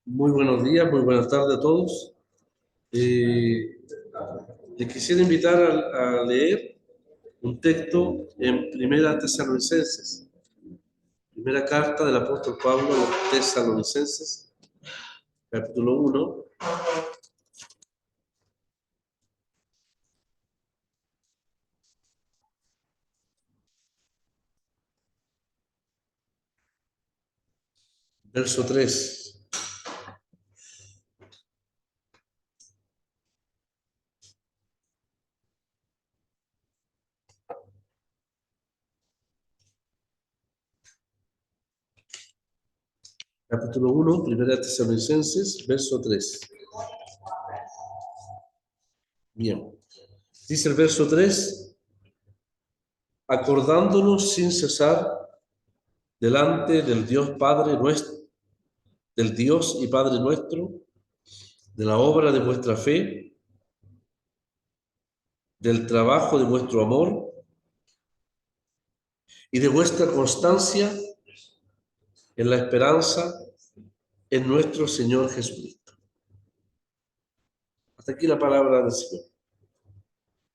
Muy buenos días, muy buenas tardes a todos. Les quisiera invitar a leer un texto en Primera Tesalonicenses, primera carta del apóstol Pablo a los Tesalonicenses, capítulo 1. Verso 3. Capítulo 1, Primera Tesalonicenses, verso 3. Bien. Dice el verso 3, acordándonos sin cesar delante del Dios Padre nuestro, del Dios y Padre nuestro, de la obra de vuestra fe, del trabajo de vuestro amor y de vuestra constancia en la esperanza en nuestro Señor Jesucristo. Hasta aquí la palabra del Señor.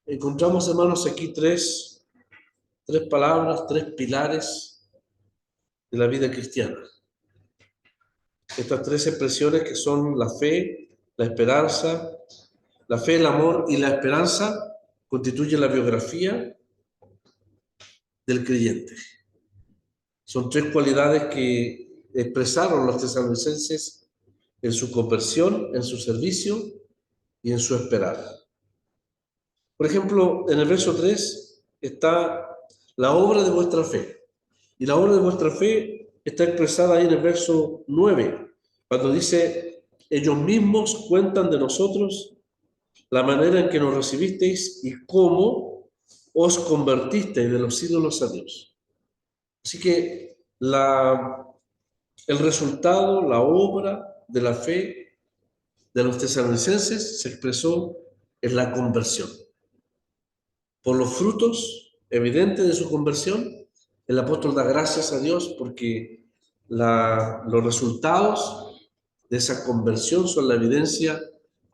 Encontramos, hermanos, aquí tres palabras, tres pilares de la vida cristiana. Estas tres expresiones que son la fe, la esperanza, la fe, el amor y la esperanza constituyen la biografía del creyente. Son tres cualidades que expresaron los tesalonicenses en su conversión, en su servicio y en su esperar. Por ejemplo, en el verso 3 está la obra de vuestra fe. Y la obra de vuestra fe está expresada ahí en el verso 9, cuando dice, ellos mismos cuentan de nosotros la manera en que nos recibisteis y cómo os convertisteis de los ídolos a Dios. Así que el resultado, la obra de la fe de los tesalonicenses se expresó en la conversión. Por los frutos evidentes de su conversión, el apóstol da gracias a Dios porque los resultados de esa conversión son la evidencia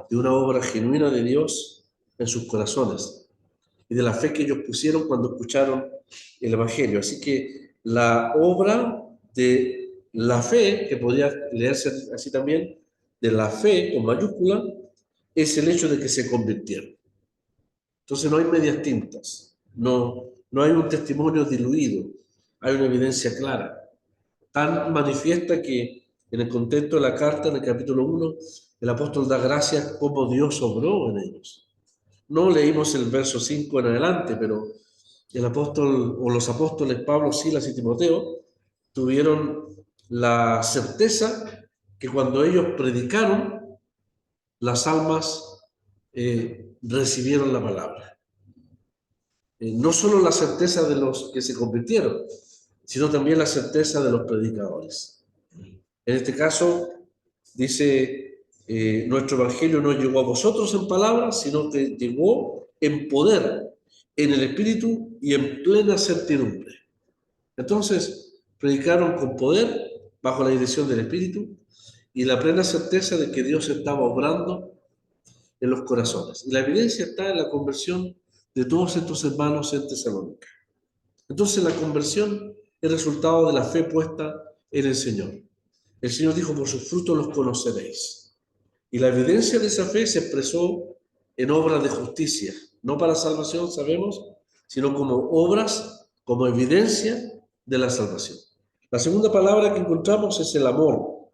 de una obra genuina de Dios en sus corazones y de la fe que ellos pusieron cuando escucharon el Evangelio. Así que la obra de la fe, que podría leerse así también, de la fe con mayúscula, es el hecho de que se convirtieron. Entonces no hay medias tintas, no hay un testimonio diluido, hay una evidencia clara, tan manifiesta que en el contexto de la carta, en el capítulo 1, el apóstol da gracias como Dios obró en ellos. No leímos el verso 5 en adelante, pero el apóstol o los apóstoles Pablo, Silas y Timoteo tuvieron la certeza que cuando ellos predicaron, las almas recibieron la palabra. No solo la certeza de los que se convirtieron, sino también la certeza de los predicadores. En este caso, dice, nuestro evangelio no llegó a vosotros en palabras, sino que llegó en poder, en el Espíritu y en plena certidumbre. Entonces, predicaron con poder, bajo la dirección del Espíritu, y la plena certeza de que Dios estaba obrando en los corazones. Y la evidencia está en la conversión de todos estos hermanos en Tesalónica. Entonces la conversión es resultado de la fe puesta en el Señor. El Señor dijo, por sus frutos los conoceréis. Y la evidencia de esa fe se expresó en obras de justicia, no para salvación, sabemos, sino como obras, como evidencia de la salvación. La segunda palabra que encontramos es el amor.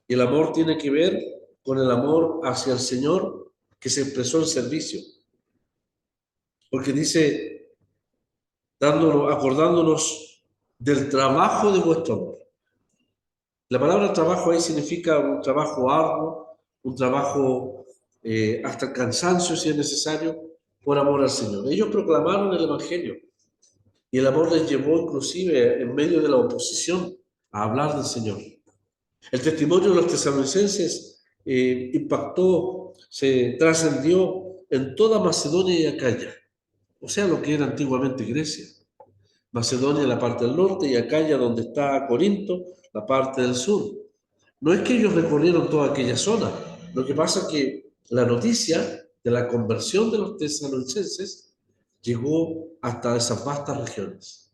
Y el amor tiene que ver con el amor hacia el Señor que se expresó en servicio. Porque dice, acordándonos del trabajo de vuestro amor. La palabra trabajo ahí significa un trabajo arduo, un trabajo hasta el cansancio si es necesario, por amor al Señor. Ellos proclamaron el Evangelio y el amor les llevó inclusive en medio de la oposición a hablar del Señor. El testimonio de los tesalonicenses impactó, se trascendió en toda Macedonia y Acaya. o sea, lo que era antiguamente Grecia. Macedonia, la parte del norte, y Acaya, donde está Corinto, la parte del sur. No es que ellos recorrieron toda aquella zona. Lo que pasa es que la noticia de la conversión de los tesalonicenses llegó hasta esas vastas regiones.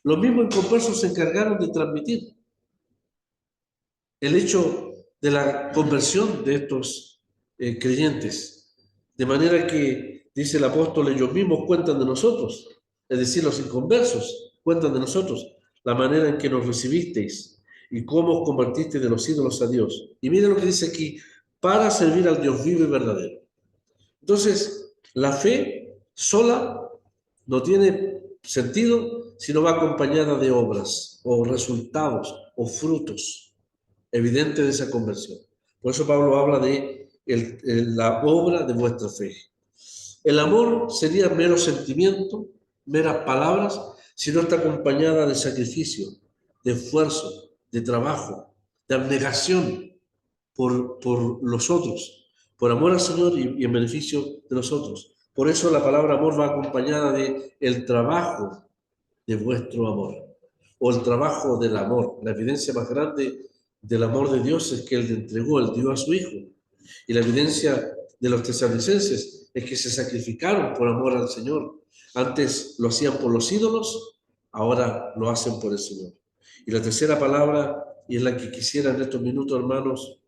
Los mismos inconversos se encargaron de transmitir el hecho de la conversión de estos creyentes. De manera que, dice el apóstol, ellos mismos cuentan de nosotros, es decir, los inconversos cuentan de nosotros la manera en que nos recibisteis y cómo os convertisteis de los ídolos a Dios. Y miren lo que dice aquí, para servir al Dios vivo y verdadero. Entonces, la fe sola no tiene sentido si no va acompañada de obras o resultados o frutos evidentes de esa conversión. Por eso Pablo habla de la obra de vuestra fe. El amor sería mero sentimiento, meras palabras, si no está acompañada de sacrificio, de esfuerzo, de trabajo, de abnegación por los otros, por amor al Señor y en beneficio de los otros. Por eso la palabra amor va acompañada de el trabajo de vuestro amor, o el trabajo del amor. La evidencia más grande del amor de Dios es que Él entregó, Él dio a su Hijo. Y la evidencia de los tesalonicenses es que se sacrificaron por amor al Señor. Antes lo hacían por los ídolos, ahora lo hacen por el Señor. Y la tercera palabra, y es la que quisiera en estos minutos, hermanos,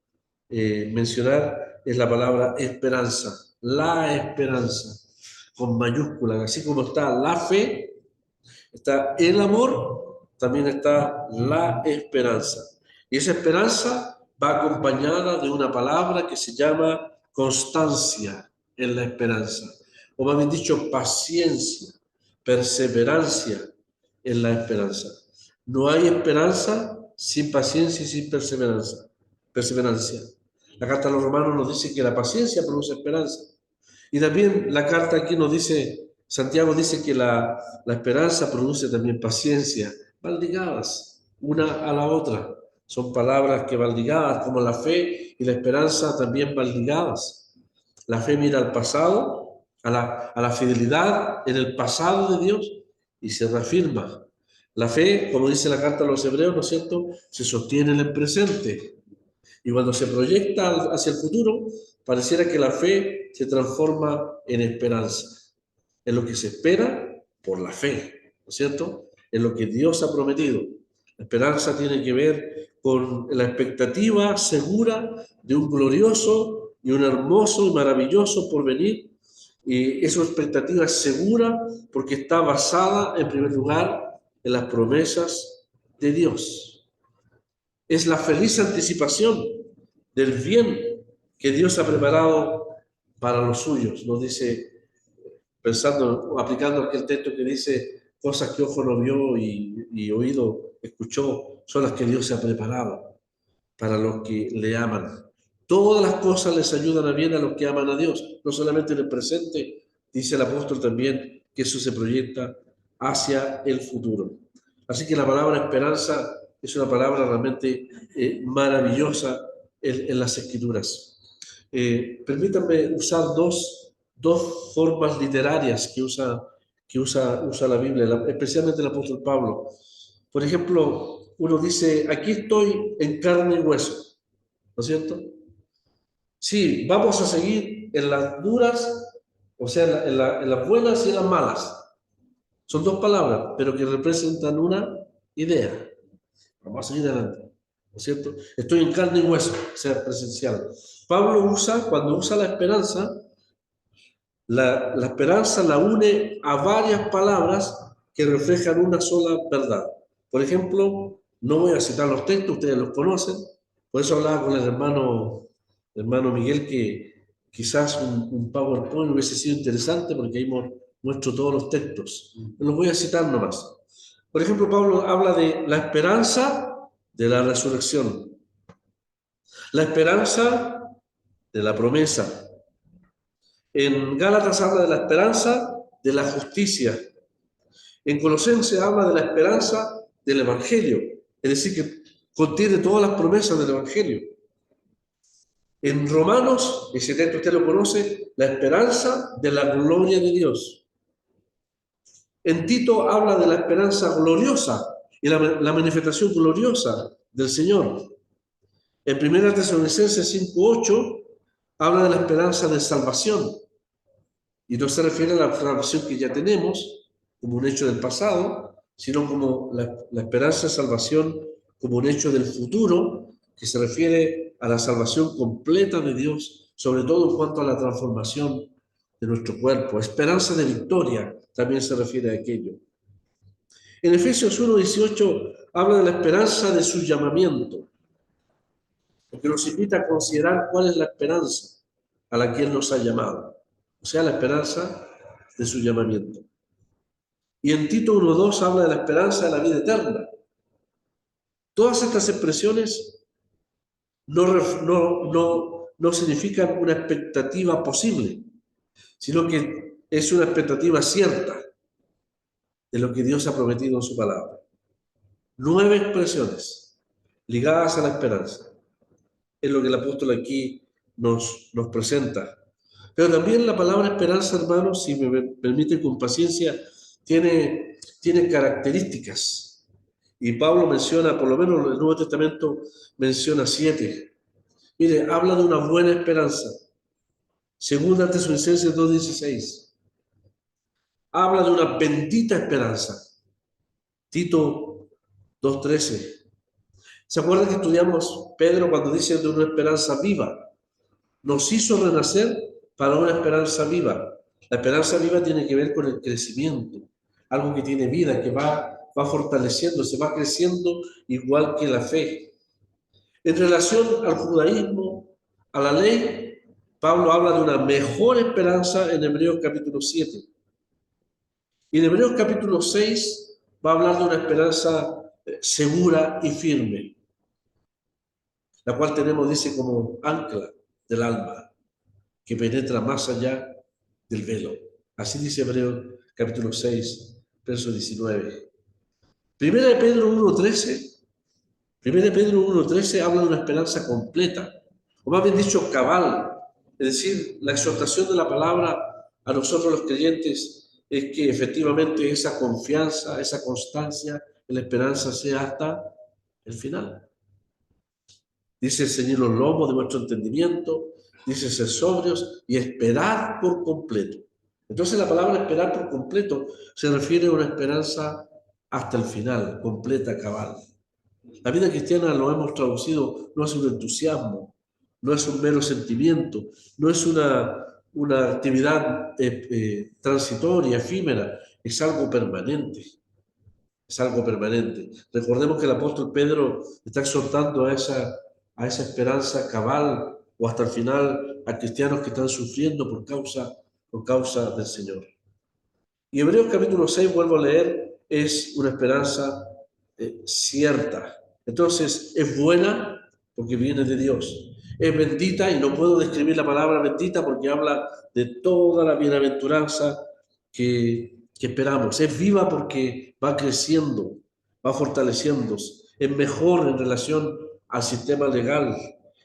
mencionar, es la palabra esperanza. La esperanza, con mayúsculas, así como está la fe, está el amor, también está la esperanza. Y esa esperanza va acompañada de una palabra que se llama constancia en la esperanza. O más bien dicho, paciencia, perseverancia en la esperanza. No hay esperanza sin paciencia y sin perseverancia. La carta a los Romanos nos dice que la paciencia produce esperanza. Y también la carta aquí nos dice, Santiago dice que la esperanza produce también paciencia, van ligadas una a la otra. Son palabras que van ligadas, como la fe y la esperanza también van ligadas. La fe mira al pasado, a la fidelidad en el pasado de Dios y se reafirma. La fe, como dice la carta a los Hebreos, ¿no es cierto?, se sostiene en el presente. Y cuando se proyecta hacia el futuro, pareciera que la fe se transforma en esperanza. Es lo que se espera por la fe, ¿no es cierto? Es lo que Dios ha prometido. La esperanza tiene que ver con la expectativa segura de un glorioso y un hermoso y maravilloso porvenir. Y esa expectativa es segura porque está basada, en primer lugar, en las promesas de Dios. Es la feliz anticipación del bien que Dios ha preparado para los suyos. Nos dice, pensando, aplicando aquel texto que dice, cosas que ojo no vio y oído escuchó, son las que Dios se ha preparado para los que le aman. Todas las cosas les ayudan a bien a los que aman a Dios, no solamente en el presente, dice el apóstol también, que eso se proyecta hacia el futuro. Así que la palabra esperanza es una palabra realmente maravillosa en las Escrituras. Permítanme usar dos formas literarias que usa la Biblia, especialmente el apóstol Pablo. Por ejemplo, uno dice, aquí estoy en carne y hueso, ¿no es cierto? Sí, vamos a seguir en las duras, o sea, en las buenas y en las malas. Son dos palabras, pero que representan una idea. Vamos a seguir adelante, ¿no es cierto? Estoy en carne y hueso, o sea, presencial. Pablo cuando usa la esperanza, la esperanza la une a varias palabras que reflejan una sola verdad. Por ejemplo, no voy a citar los textos, ustedes los conocen, por eso hablaba con el hermano Miguel que quizás un PowerPoint hubiese sido interesante porque ahí muestro todos los textos. Los voy a citar nomás. Por ejemplo, Pablo habla de la esperanza de la resurrección, la esperanza de la promesa. En Gálatas habla de la esperanza de la justicia. En Colosenses habla de la esperanza del Evangelio, es decir, que contiene todas las promesas del Evangelio. En Romanos, ese texto usted lo conoce, la esperanza de la gloria de Dios. En Tito habla de la esperanza gloriosa y la manifestación gloriosa del Señor. En 1 Tesalonicenses 5:8 habla de la esperanza de salvación y no se refiere a la salvación que ya tenemos como un hecho del pasado, sino como la esperanza de salvación como un hecho del futuro, que se refiere a la salvación completa de Dios, sobre todo en cuanto a la transformación de nuestro cuerpo. Esperanza de victoria también se refiere a aquello. En Efesios 1:18 habla de la esperanza de su llamamiento, porque nos invita a considerar cuál es la esperanza a la que Él nos ha llamado, o sea, la esperanza de su llamamiento. Y en Tito 1:2 habla de la esperanza de la vida eterna. Todas estas expresiones no significan una expectativa posible, sino que es una expectativa cierta de lo que Dios ha prometido en su palabra. 9 expresiones ligadas a la esperanza. Es lo que el apóstol aquí nos presenta. Pero también la palabra esperanza, hermanos, si me permiten con paciencia, tiene características. Y Pablo menciona, por lo menos en el Nuevo Testamento, menciona 7. Mire, habla de una buena esperanza. Segunda Tesalonicenses 2:16. Habla de una bendita esperanza. Tito 2:13. ¿Se acuerdan que estudiamos Pedro cuando dice de una esperanza viva? Nos hizo renacer para una esperanza viva. La esperanza viva tiene que ver con el crecimiento, algo que tiene vida, que va fortaleciéndose, va creciendo igual que la fe. En relación al judaísmo, a la ley, Pablo habla de una mejor esperanza en Hebreos capítulo 7. Y en Hebreos capítulo 6 va a hablar de una esperanza segura y firme, la cual tenemos, dice, como ancla del alma, que penetra más allá del velo. Así dice Hebreos capítulo 6, verso 19. Primera de Pedro 1:13 habla de una esperanza completa, o más bien dicho, cabal. Es decir, la exhortación de la palabra a nosotros los creyentes es que efectivamente esa confianza, esa constancia en la esperanza sea hasta el final. Dice ceñir los lomos de vuestro entendimiento, dice ser sobrios y esperar por completo. Entonces la palabra esperar por completo se refiere a una esperanza hasta el final, completa, cabal. La vida cristiana lo hemos traducido, no es un entusiasmo, no es un mero sentimiento, no es una actividad transitoria, efímera, es algo permanente. Es algo permanente. Recordemos que el apóstol Pedro está exhortando a esa esperanza cabal o hasta el final a cristianos que están sufriendo por causa del Señor. Y Hebreos capítulo 6, vuelvo a leer, es una esperanza cierta. Entonces, es buena porque viene de Dios. Es bendita, y no puedo describir la palabra bendita porque habla de toda la bienaventuranza que esperamos. Es viva porque va creciendo, va fortaleciéndose. Es mejor en relación al sistema legal.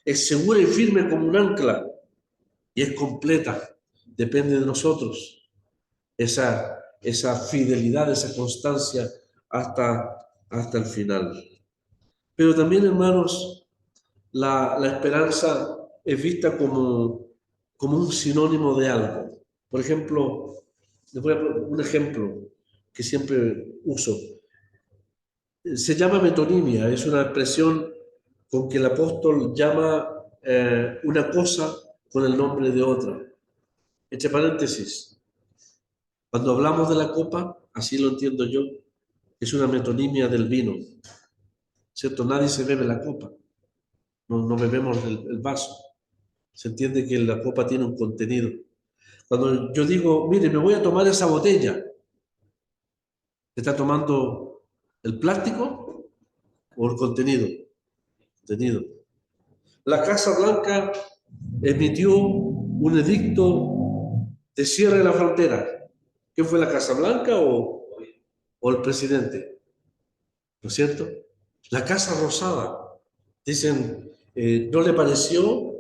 Es segura y firme como un ancla. Y es completa. Depende de nosotros. Esa fidelidad, esa constancia hasta el final. Pero también, hermanos, la esperanza es vista como un sinónimo de algo. Por ejemplo, les voy a poner un ejemplo que siempre uso. Se llama metonimia, es una expresión con que el apóstol llama una cosa con el nombre de otra. Entre paréntesis, cuando hablamos de la copa, así lo entiendo yo, es una metonimia del vino, ¿cierto? Nadie se bebe la copa, no bebemos el vaso. Se entiende que la copa tiene un contenido. Cuando yo digo, mire, me voy a tomar esa botella, ¿está tomando el plástico o el contenido? Contenido. La Casa Blanca emitió un edicto de cierre de la frontera. ¿Qué fue la Casa Blanca o el presidente? ¿No es cierto? La Casa Rosada. Dicen, no le pareció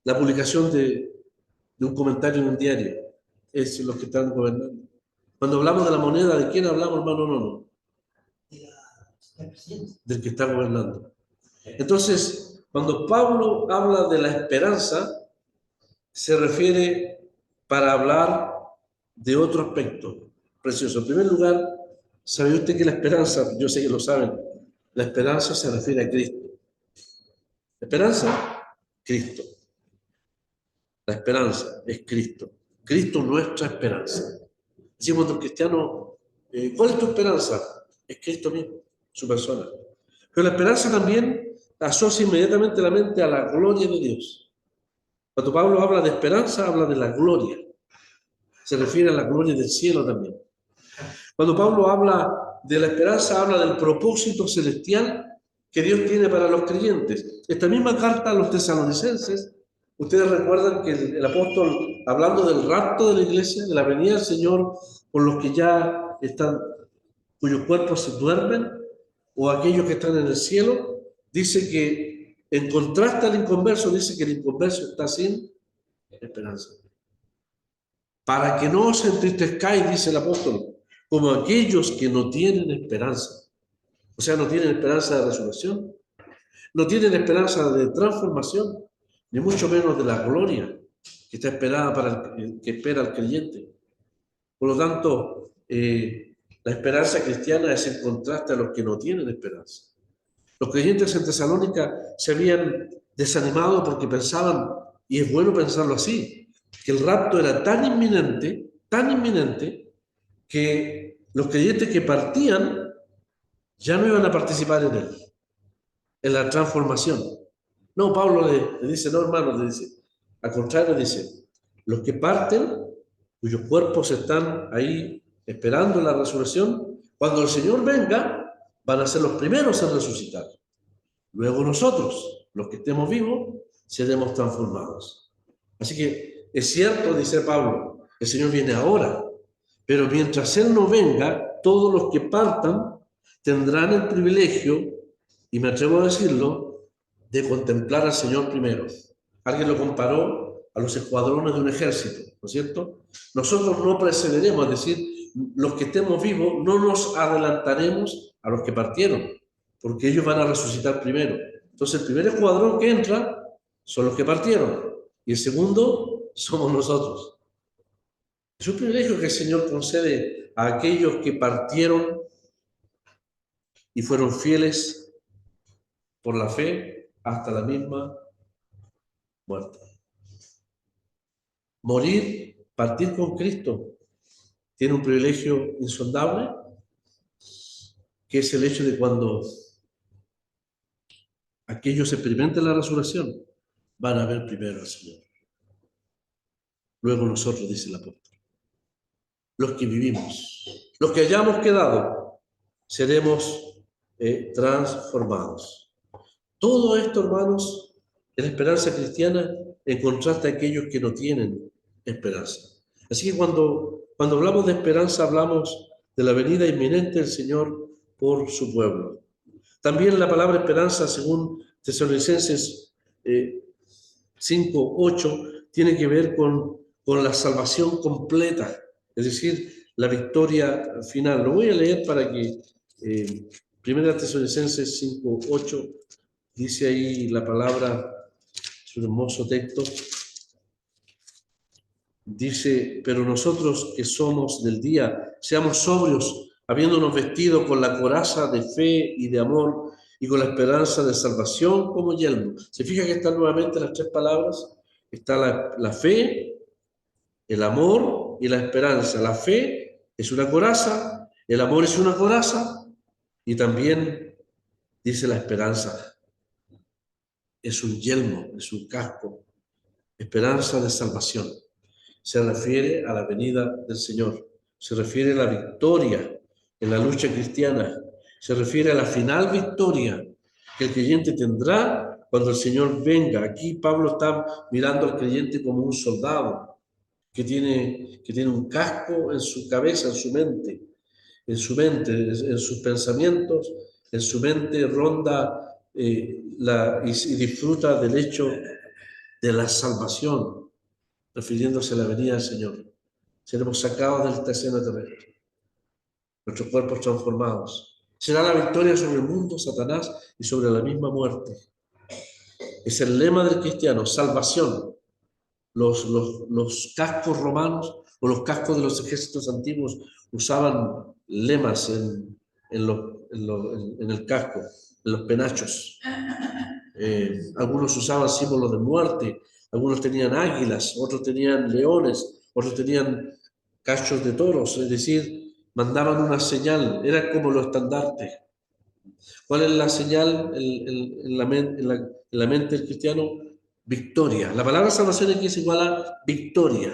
la publicación de un comentario en un diario. es los que están gobernando. Cuando hablamos de la moneda, ¿de quién hablamos, hermano? No. Del que está gobernando. Entonces, cuando Pablo habla de la esperanza, se refiere para hablar de otro aspecto precioso. En primer lugar, ¿sabe usted que la esperanza, yo sé que lo saben, la esperanza se refiere a Cristo? La esperanza, Cristo. La esperanza es Cristo. Cristo nuestra esperanza. Decimos los cristianos, ¿cuál es tu esperanza? Es Cristo mismo, su persona. Pero la esperanza también asocia inmediatamente la mente a la gloria de Dios. Cuando Pablo habla de esperanza, habla de la gloria. Se refiere a la gloria del cielo también. Cuando Pablo habla de la esperanza, habla del propósito celestial que Dios tiene para los creyentes. Esta misma carta a los tesalonicenses, ustedes recuerdan que el apóstol, hablando del rapto de la iglesia, de la venida del Señor, por los que ya están, cuyos cuerpos se duermen, o aquellos que están en el cielo, dice que, en contraste al inconverso, dice que el inconverso está sin esperanza. Para que no os entristezcáis, dice el apóstol, como aquellos que no tienen esperanza. O sea, no tienen esperanza de resurrección, no tienen esperanza de transformación, ni mucho menos de la gloria que está esperada para que espera el creyente. Por lo tanto, la esperanza cristiana es en contraste a los que no tienen esperanza. Los creyentes en Tesalónica se habían desanimado porque pensaban, y es bueno pensarlo así, que el rapto era tan inminente, que los creyentes que partían ya no iban a participar en la transformación. No, Pablo le dice, no, hermano, le dice, al contrario, dice, los que parten, cuyos cuerpos están ahí esperando la resurrección, cuando el Señor venga, van a ser los primeros en resucitar. Luego nosotros, los que estemos vivos, seremos transformados. Así que es cierto, dice Pablo, el Señor viene ahora, pero mientras Él no venga, todos los que partan tendrán el privilegio, y me atrevo a decirlo, de contemplar al Señor primero. Alguien lo comparó a los escuadrones de un ejército, ¿no es cierto? Nosotros no precederemos, es decir, los que estemos vivos no nos adelantaremos a los que partieron, porque ellos van a resucitar primero. Entonces el primer escuadrón que entra son los que partieron, y el segundo somos nosotros. Es un privilegio que el Señor concede a aquellos que partieron y fueron fieles por la fe hasta la misma muerte. Morir, partir con Cristo, tiene un privilegio insondable, que es el hecho de cuando aquellos experimenten la resurrección, van a ver primero al Señor. Luego nosotros, dice el apóstol, los que vivimos, los que hayamos quedado, seremos transformados. Todo esto, hermanos, es la esperanza cristiana en contraste a aquellos que no tienen esperanza. Así que cuando hablamos de esperanza, hablamos de la venida inminente del Señor por su pueblo. También la palabra esperanza, según Tesalonicenses 5:8, tiene que ver con la salvación completa, es decir, la victoria final. Lo voy a leer para que Primera Tesalonicenses 5:8 dice ahí la palabra, es un hermoso texto. Dice, pero nosotros que somos del día, seamos sobrios, habiéndonos vestido con la coraza de fe y de amor y con la esperanza de salvación como yelmo. ¿Se fija que están nuevamente las tres palabras? Está la fe, el amor y la esperanza. La fe es una coraza, el amor es una coraza y también dice la esperanza. Es un yelmo, es un casco. Esperanza de salvación. Se refiere a la venida del Señor, se refiere a la victoria en la lucha cristiana, se refiere a la final victoria que el creyente tendrá cuando el Señor venga. Aquí Pablo está mirando al creyente como un soldado que tiene un casco en su cabeza, en su mente, en sus pensamientos, en su mente ronda y disfruta del hecho de la salvación, refiriéndose a la venida del Señor. Seremos sacados del esta escena terrestre. Nuestros cuerpos transformados. Será la victoria sobre el mundo, Satanás y sobre la misma muerte. Es el lema del cristiano, salvación. Los cascos romanos o los cascos de los ejércitos antiguos usaban lemas en el casco, en los penachos. Algunos usaban símbolos de muerte, algunos tenían águilas, otros tenían leones, otros tenían cachos de toros, es decir, mandaban una señal, era como los estandartes. ¿Cuál es la señal en la mente del cristiano? Victoria. La palabra salvación aquí es igual a victoria.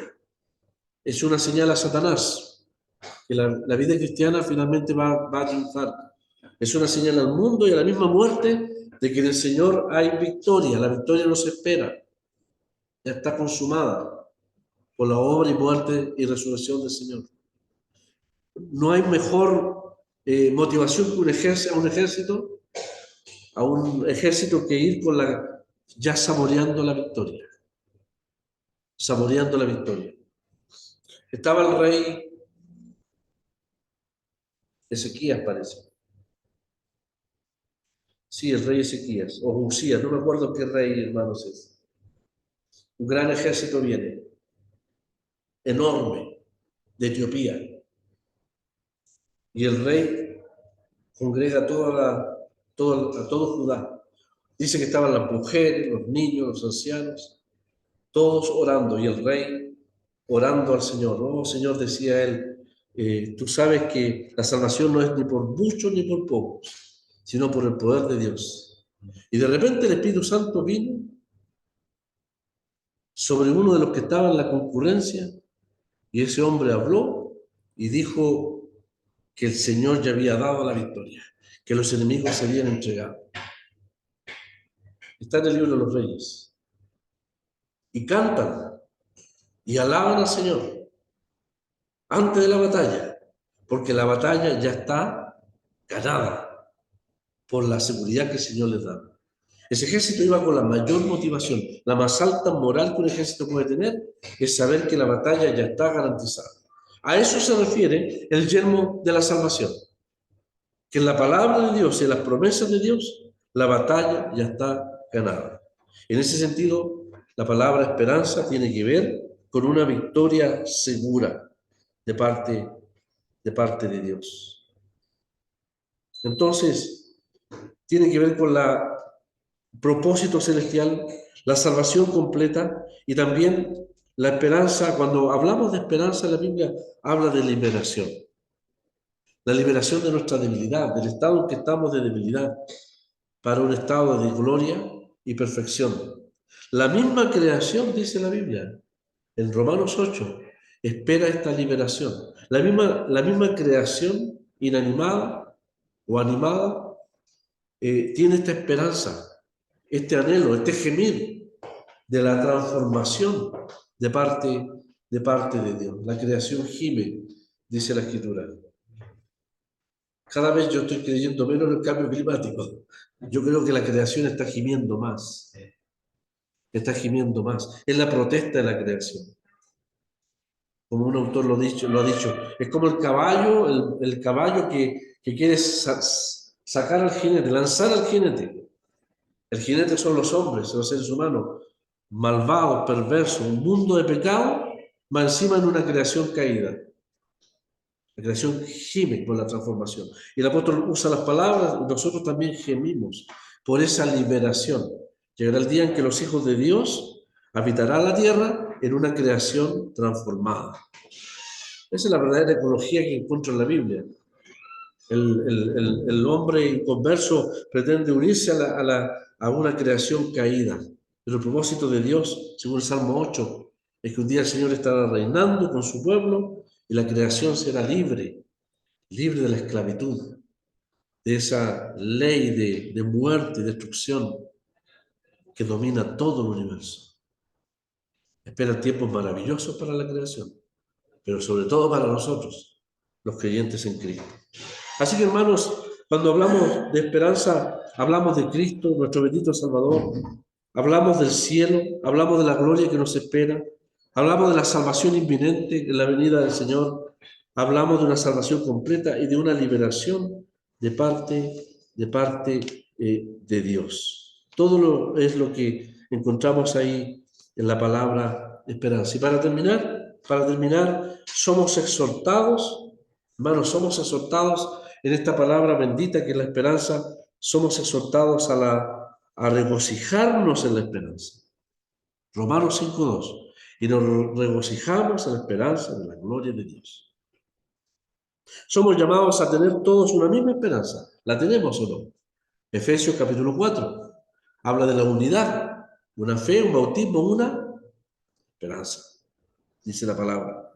Es una señal a Satanás, que la vida cristiana finalmente va a triunfar. Es una señal al mundo y a la misma muerte de que en el Señor hay victoria. La victoria no se espera. Ya está consumada por la obra y muerte y resurrección del Señor. No hay mejor motivación que a un ejército que ir con ya saboreando la victoria. Saboreando la victoria. Estaba el rey Ezequías, parece. Sí, el rey Ezequías, o Usías, no me acuerdo qué rey, hermanos, es. Un gran ejército viene, enorme, de Etiopía. Y el rey congrega a todo Judá. Dice que estaban las mujeres, los niños, los ancianos, todos orando, y el rey orando al Señor. Oh, Señor, decía él, tú sabes que la salvación no es ni por muchos ni por pocos, sino por el poder de Dios. Y de repente el Espíritu Santo vino sobre uno de los que estaba en la concurrencia, y ese hombre habló y dijo que el Señor ya había dado la victoria, que los enemigos se habían entregado. Está en el libro de los Reyes. Y cantan y alaban al Señor antes de la batalla, porque la batalla ya está ganada por la seguridad que el Señor les da. Ese ejército iba con la mayor motivación, la más alta moral que un ejército puede tener, es saber que la batalla ya está garantizada. A eso se refiere el yelmo de la salvación, que en la palabra de Dios y en las promesas de Dios, la batalla ya está ganada. En ese sentido, la palabra esperanza tiene que ver con una victoria segura de parte de Dios. Entonces, tiene que ver con la propósito celestial, la salvación completa y también la esperanza. Cuando hablamos de esperanza, la Biblia habla de liberación. La liberación de nuestra debilidad, del estado en que estamos de debilidad, para un estado de gloria y perfección. La misma creación, dice la Biblia, en Romanos 8, espera esta liberación. La misma creación inanimada o animada tiene esta esperanza, este anhelo, este gemir de la transformación de parte de Dios. La creación gime, dice la Escritura. Cada vez yo estoy creyendo menos en el cambio climático. Yo creo que la creación está gimiendo más. Está gimiendo más. Es la protesta de la creación. Como un autor lo ha dicho. Es como el caballo, el caballo que quiere sacar al jinete, lanzar al jinete. El jinete son los hombres, los seres humanos, malvados, perversos, un mundo de pecado, más encima en una creación caída. La creación gime por la transformación. Y el apóstol usa las palabras, y nosotros también gemimos por esa liberación. Llegará el día en que los hijos de Dios habitarán la tierra en una creación transformada. Esa es la verdadera ecología que encuentro en la Biblia. El hombre inconverso pretende unirse a una creación caída. Pero el propósito de Dios, según el Salmo 8, es que un día el Señor estará reinando con su pueblo y la creación será libre de la esclavitud, de esa ley de muerte y destrucción que domina todo el universo. Esperan tiempos maravillosos para la creación, pero sobre todo para nosotros, los creyentes en Cristo. Así que, hermanos, cuando hablamos de esperanza, hablamos de Cristo, nuestro bendito Salvador, hablamos del cielo, hablamos de la gloria que nos espera, Hablamos de la salvación inminente en la venida del Señor. Hablamos de una salvación completa y de una liberación de Dios. Es lo que encontramos ahí en la palabra esperanza. Y para terminar, somos exhortados, hermanos, somos exhortados en esta palabra bendita que es la esperanza, somos exhortados a regocijarnos en la esperanza. Romanos 5:2. Y nos regocijamos en la esperanza de la gloria de Dios. Somos llamados a tener todos una misma esperanza. ¿La tenemos o no? Efesios capítulo 4 habla de la unidad, una fe, un bautismo, una esperanza, dice la palabra.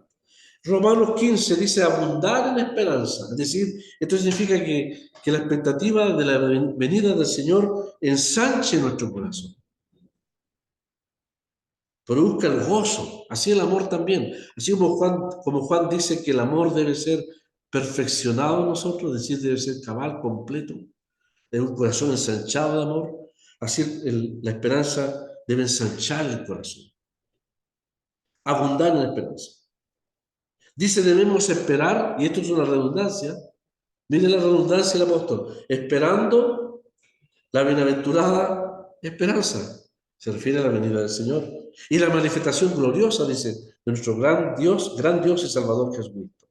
Romanos 15 dice abundar en esperanza, es decir, esto significa que la expectativa de la venida del Señor ensanche nuestro corazón, produzca el gozo, así el amor también, así como Juan dice que el amor debe ser perfeccionado en nosotros, es decir, debe ser cabal, completo, de un corazón ensanchado de amor, así la esperanza debe ensanchar el corazón, abundar en la esperanza. Dice, debemos esperar, y esto es una redundancia, mire la redundancia del apóstol, esperando la bienaventurada esperanza. Se refiere a la venida del Señor. Y la manifestación gloriosa, dice, de nuestro gran Dios y Salvador Jesucristo.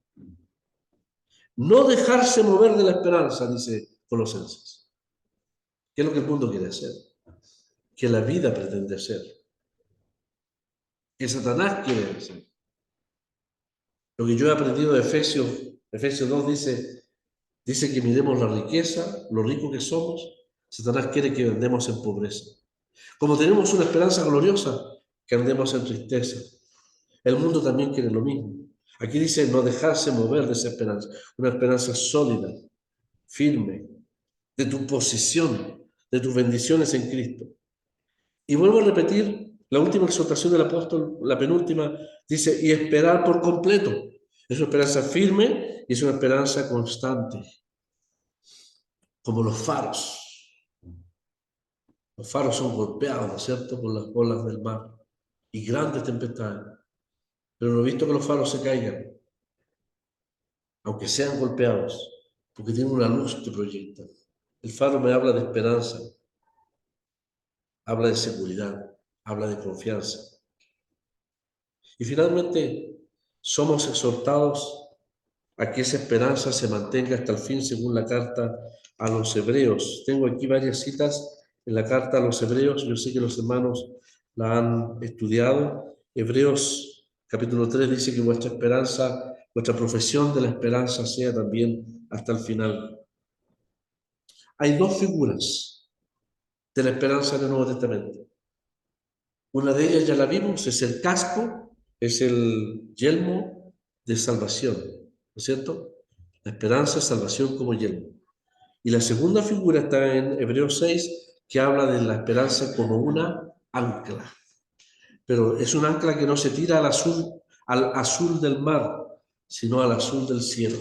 No dejarse mover de la esperanza, dice Colosenses. ¿Qué es lo que el mundo quiere hacer? Que la vida pretende ser. Que Satanás quiere hacer. Lo que yo he aprendido de Efesios 2 dice que miremos la riqueza, lo rico que somos. Satanás quiere que andemos en pobreza. Como tenemos una esperanza gloriosa, que andemos en tristeza. El mundo también quiere lo mismo. Aquí dice no dejarse mover de esa esperanza, una esperanza sólida, firme, de tu posición, de tus bendiciones en Cristo. Y vuelvo a repetir la última exhortación del apóstol, la penúltima, dice, y esperar por completo. Es una esperanza firme y es una esperanza constante, como los faros. Los faros son golpeados, ¿no es cierto?, por las olas del mar y grandes tempestades. Pero no he visto que los faros se caigan, aunque sean golpeados, porque tienen una luz que proyecta. El faro me habla de esperanza, habla de seguridad, habla de confianza. Y finalmente, somos exhortados a que esa esperanza se mantenga hasta el fin, según la carta a los Hebreos. Tengo aquí varias citas en la carta a los Hebreos, yo sé que los hermanos la han estudiado. Hebreos capítulo 3 dice que vuestra esperanza, vuestra profesión de la esperanza sea también hasta el final. Hay dos figuras de la esperanza en el Nuevo Testamento. Una de ellas ya la vimos, es el casco, es el yelmo de salvación, ¿no es cierto? La esperanza, salvación como yelmo. Y la segunda figura está en Hebreos 6, que habla de la esperanza como una ancla. Pero es un ancla que no se tira al azul del mar, sino al azul del cielo.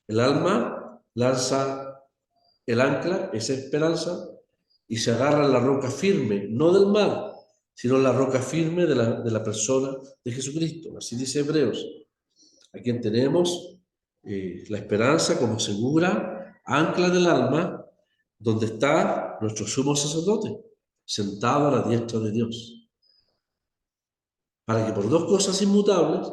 El alma lanza el ancla, esa esperanza, y se agarra a la roca firme, no del mar, sino la roca firme de la persona de Jesucristo. Así dice Hebreos, a quien tenemos la esperanza como segura ancla del alma, donde está nuestro sumo sacerdote, sentado a la diestra de Dios. Para que por dos cosas inmutables,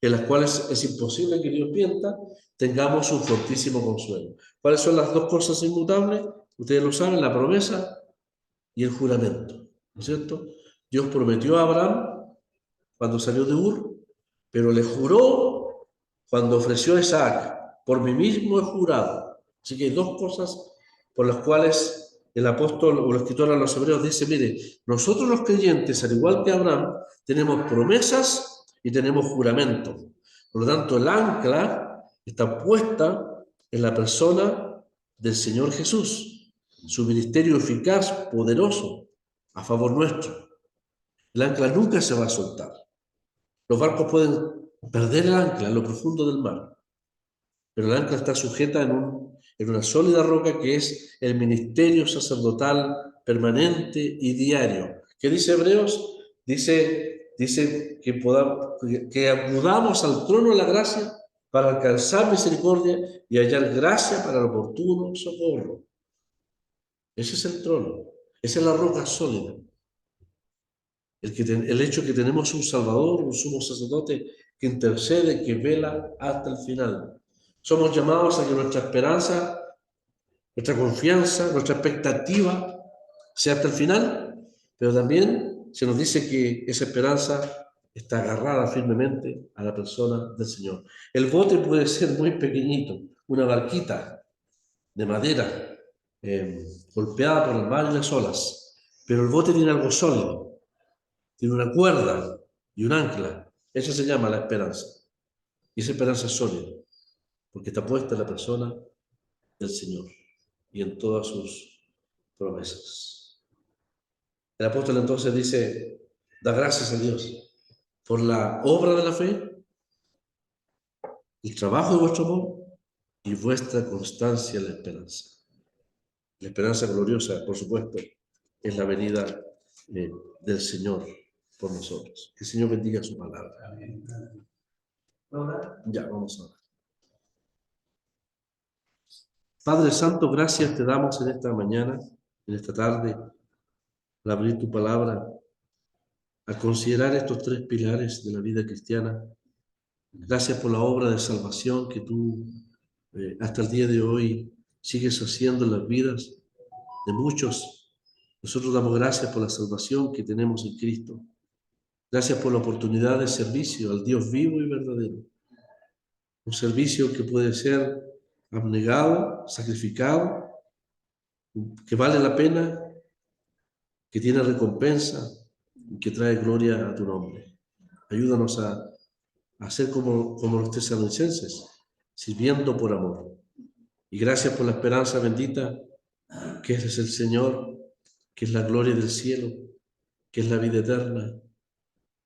en las cuales es imposible que Dios mienta, tengamos un fortísimo consuelo. ¿Cuáles son las dos cosas inmutables? Ustedes lo saben, la promesa y el juramento, ¿no es cierto? Dios prometió a Abraham cuando salió de Ur, pero le juró cuando ofreció a Isaac, por mí mismo he jurado. Así que hay dos cosas por las cuales el apóstol o el escritor a los Hebreos dice, mire, nosotros los creyentes, al igual que Abraham, tenemos promesas y tenemos juramento. Por lo tanto, el ancla está puesta en la persona del Señor Jesús, su ministerio eficaz, poderoso, a favor nuestro. El ancla nunca se va a soltar. Los barcos pueden perder el ancla en lo profundo del mar, pero el ancla está sujeta en una sólida roca que es el ministerio sacerdotal permanente y diario. ¿Qué dice Hebreos? Dice dice que acudamos al trono de la gracia para alcanzar misericordia y hallar gracia para el oportuno socorro. Ese es el trono, esa es la roca sólida. El hecho que tenemos un Salvador, un sumo sacerdote que intercede, que vela hasta el final. Somos llamados a que nuestra esperanza, nuestra confianza, nuestra expectativa sea hasta el final, pero también se nos dice que esa esperanza está agarrada firmemente a la persona del Señor. El bote puede ser muy pequeñito, una barquita de madera golpeada por el mar y las olas, pero el bote tiene algo sólido, tiene una cuerda y un ancla. Eso se llama la esperanza. Y esa esperanza es sólida, porque está puesta en la persona del Señor y en todas sus promesas. El apóstol entonces dice, da gracias a Dios por la obra de la fe, el trabajo de vuestro amor y vuestra constancia en la esperanza. La esperanza gloriosa, por supuesto, es la venida del Señor por nosotros. Que el Señor bendiga su palabra. Amén. Ya, vamos a orar. Padre Santo, gracias te damos en esta mañana, en esta tarde, al abrir tu palabra, a considerar estos tres pilares de la vida cristiana. Gracias por la obra de salvación que tú hasta el día de hoy sigues haciendo en las vidas de muchos. Nosotros damos gracias por la salvación que tenemos en Cristo. Gracias por la oportunidad de servicio al Dios vivo y verdadero. Un servicio que puede ser abnegado, sacrificado, que vale la pena, que tiene recompensa y que trae gloria a tu nombre. Ayúdanos a ser como los tesalonicenses, sirviendo por amor. Y gracias por la esperanza bendita, que es el Señor, que es la gloria del cielo, que es la vida eterna,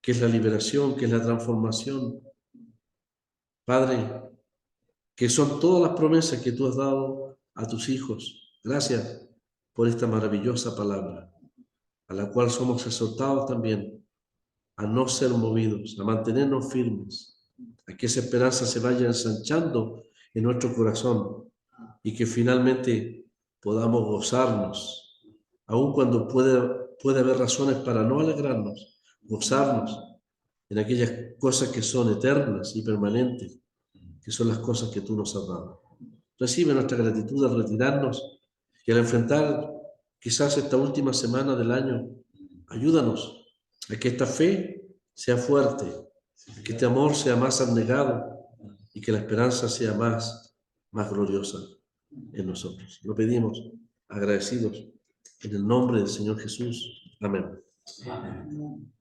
que es la liberación, que es la transformación. Padre, que son todas las promesas que tú has dado a tus hijos. Gracias por esta maravillosa palabra, a la cual somos exhortados también a no ser movidos, a mantenernos firmes, a que esa esperanza se vaya ensanchando en nuestro corazón y que finalmente podamos gozarnos, aun cuando puede haber razones para no alegrarnos, gozarnos en aquellas cosas que son eternas y permanentes, que son las cosas que tú nos has dado. Recibe nuestra gratitud al retirarnos y al enfrentar quizás esta última semana del año. Ayúdanos a que esta fe sea fuerte, que este amor sea más abnegado y que la esperanza sea más gloriosa en nosotros. Lo pedimos agradecidos en el nombre del Señor Jesús. Amén. Amén.